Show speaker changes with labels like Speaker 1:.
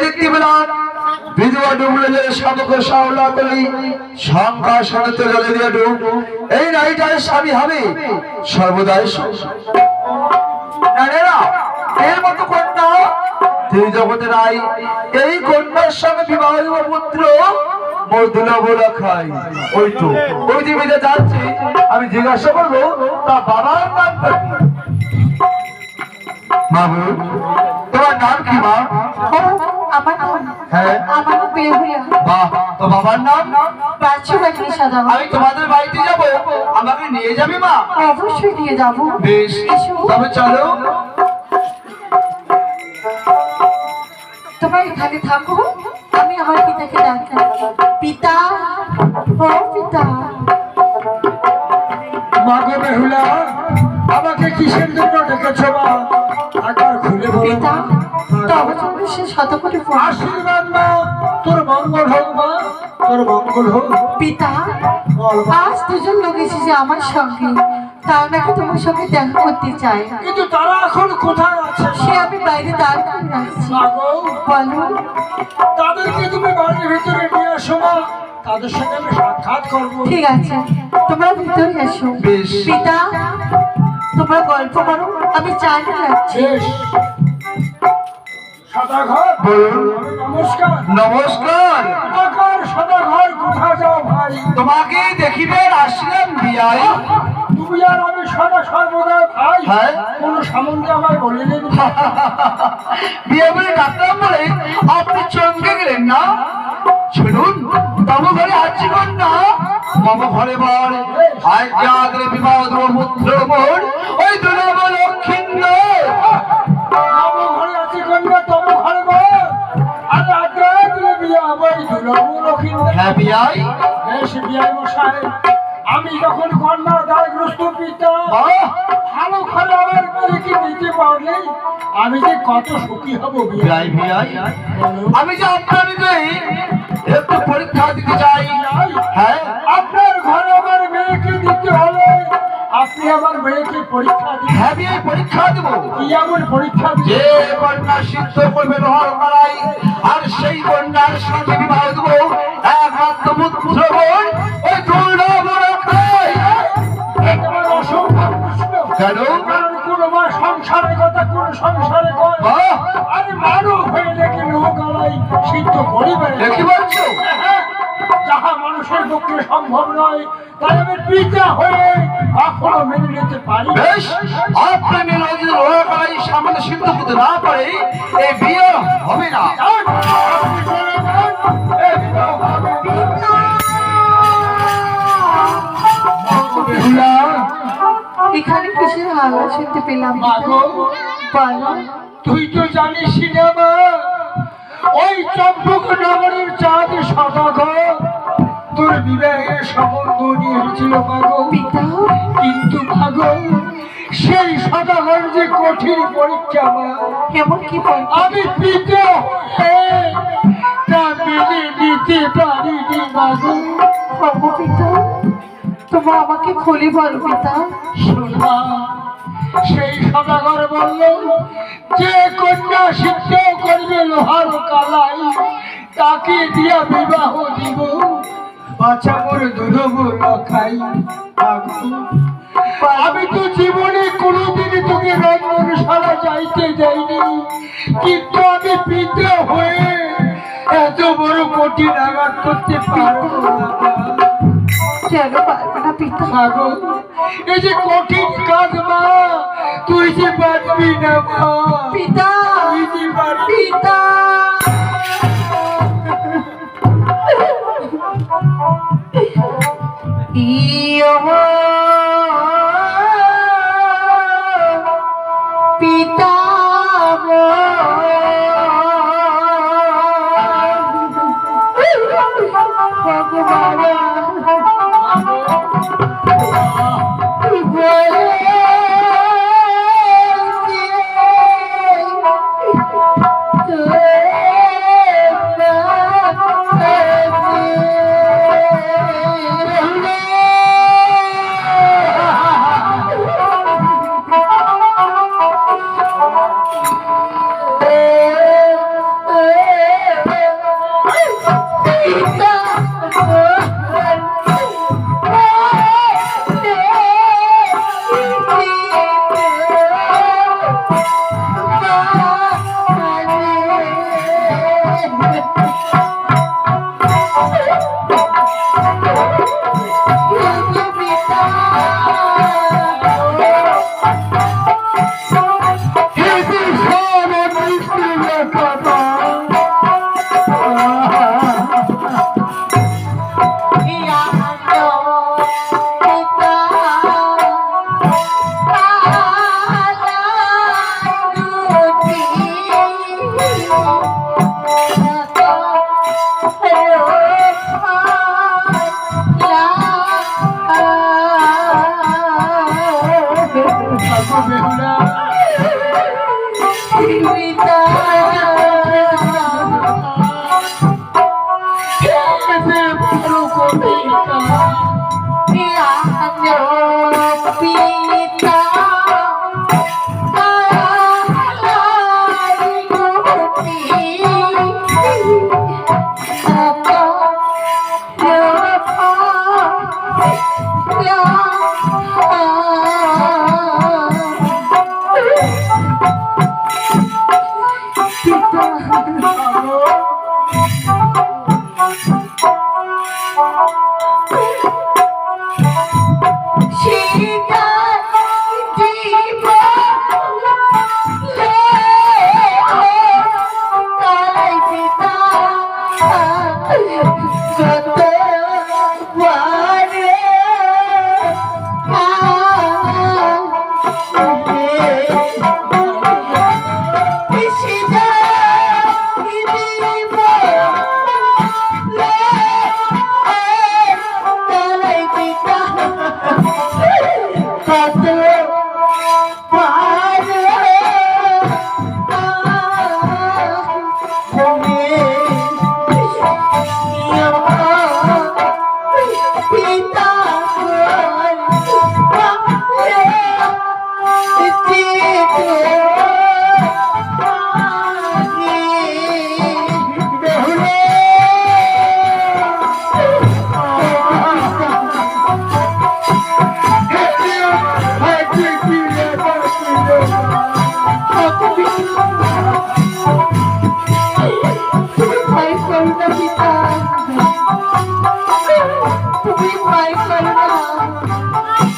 Speaker 1: দেখতে পেলাম বিধবা ডুবলে যে শামুক শাওলা কলি শঙ্কা সনত জলে দিয়ে ডুব এই নাইটায় স্বামী হবে সর্বদাই এর মতো কন্যা তুই জগতে নাই। এই কন্যার সঙ্গে বিবাহ পুত্র মোর দুলভ রাখাই ওই তো ওই জীবিতে যাচ্ছি। আমি জিজ্ঞাসা করবো তা বাবার নাম বাবু তোমার নাম কি মা? হ্যাঁ বাহ, তো বাবার নাম? আমি তোমাদের বাড়িতে যাবো, আমাকে নিয়ে যাবে মা?
Speaker 2: অবশ্যই নিয়ে যাবো।
Speaker 1: বেশ, তবে চলো।
Speaker 2: তোমরা এখানে থাকো, আমি আমার পিতাকে ডাকি। পিতা, ও পিতা।
Speaker 1: মা গো বেহুলা, আমাকে কিসের জন্য ডেকেছো মা? একবার খুলে বলো।
Speaker 2: পিতা, তবে তুমি সে শতকোটি
Speaker 1: আশীর্বাদ মা, তোর মঙ্গল হোক মা, তোর মঙ্গল হোক।
Speaker 2: পিতা, আজ দুজন লোক এসেছে আমার সঙ্গে, তারা নাকি তোমার সঙ্গে দেখা করতে চায়।
Speaker 1: কিন্তু তারা এখন কোথায় আছে?
Speaker 2: সে আমি বাইরে দাঁড় করে রাখছি। বলো,
Speaker 1: তাদেরকে তুমি বাড়ির ভিতরে নিয়ে আসো মা, তাদের সঙ্গে আমি সাক্ষাৎ করবো।
Speaker 2: ঠিক আছে, তোমরা ভিতরে এসো। পিতা, তোমরা গল্প করো, আমি চা নিয়ে যাচ্ছি।
Speaker 1: সদাগর বলুন। নমস্কার। নমস্কার। সদাগর কোথায় যাও ভাই? তোমাকে দেখিবে আসলাম বিয়াই। তুমি আর আমি সদা সর্বদা ভাই। হ্যাঁ, কোন সম্বন্ধে আমায় বলিলেন? বিয়ে বলে ডাকলাম বলে আপনি চমকে গেলেন না? শুনুন, তবু ঘরে আছি কন্যা, মম ঘরে বল আজ্ঞাদের বিবাহ পুত্র মোর ওই দুর্লভ লক্ষ্মীন্দ। মম ঘরে আছি কন্যা, তবু ঘরে বল আর আজ্ঞাদের বিবাহ ওই দুর্লভ লক্ষ্মীন্দ। হ্যাঁ বিয়াই। বেশ বিয়াই মশাই, আমি যখন কন্যার দায়গ্রস্ত পিতা, ভালো ঘরে আমার মেয়েকে দিতে পারলে আমি যে কত সুখী হব। বিয়াই বিয়াই, আমি যে আপনার একটু পরীক্ষা দিতে চাই। হ্যাঁ, আপনার ঘরে আমার মেয়েকে দিতে হলে আপনি আমার মেয়েকে পরীক্ষা দিন। হ্যাঁ বিয়াই, পরীক্ষা দেব। কি এমন পরীক্ষা? যে কন্যা সিদ্ধ করবে লোহার কড়াই, আর সেই কন্যার সঙ্গে বিবাহ দেব একমাত্র পুত্র বোন ওই দুর্লভ রাখাই। কেন? কারণ কোন মা সংসারের কথা কোন সংসারে কয়, আমি মানব হয়ে দেখে লোহাই সিদ্ধ করিবে। কি বলছো? যাহা মানুষের পক্ষে সম্ভব নয়, তাই আমি পিতা হয়ে কখনো মেনে নিতে পারি। বেশ, আপনি মেনে যদি লোহাই সামনে সিদ্ধ করতে না পারে এই বিয়ে হবে না।
Speaker 2: এখানে কিসের হাওয়া শুনতে পেলাম?
Speaker 1: তুই তো জানিস না মা, ওই চম্পক নগরের চাঁদ সদাগর তোর বিবাহের সম্বন্ধ নিয়েছিল মাগো।
Speaker 2: পিতা,
Speaker 1: কিন্তু মাগো সেই সদাগর যে কঠিন পরীক্ষা মা।
Speaker 2: এমন কি
Speaker 1: আমি পিতা তা মেনে নিতে পারিনি মাগো।
Speaker 2: পিতা, তোমরা আমাকে খুলে বলো পিতা।
Speaker 1: শোনা, সেই সদাগর বলল যে কন্যা সিদ্ধ করবে লোহার কালাই তাকে দিয়া বিবাহ দিব, বাঁচাবর দুর্লভ রক্ষাই। আমি তো জীবনে কোনোদিন তোকে রন্ধনশালা যাইতে যাইনি, কিন্তু আমি পিতা হয়ে এত বড় কঠিন আঘাত করতে পারবো না।
Speaker 2: কেন পারবে না পিতা?
Speaker 1: এই যে কঠিন কাজ মা, তুই যে পারবি না মা।
Speaker 2: পিতা,
Speaker 1: তুই যে পারবি।
Speaker 2: পিতা, পিতা তুমি ভয় করো না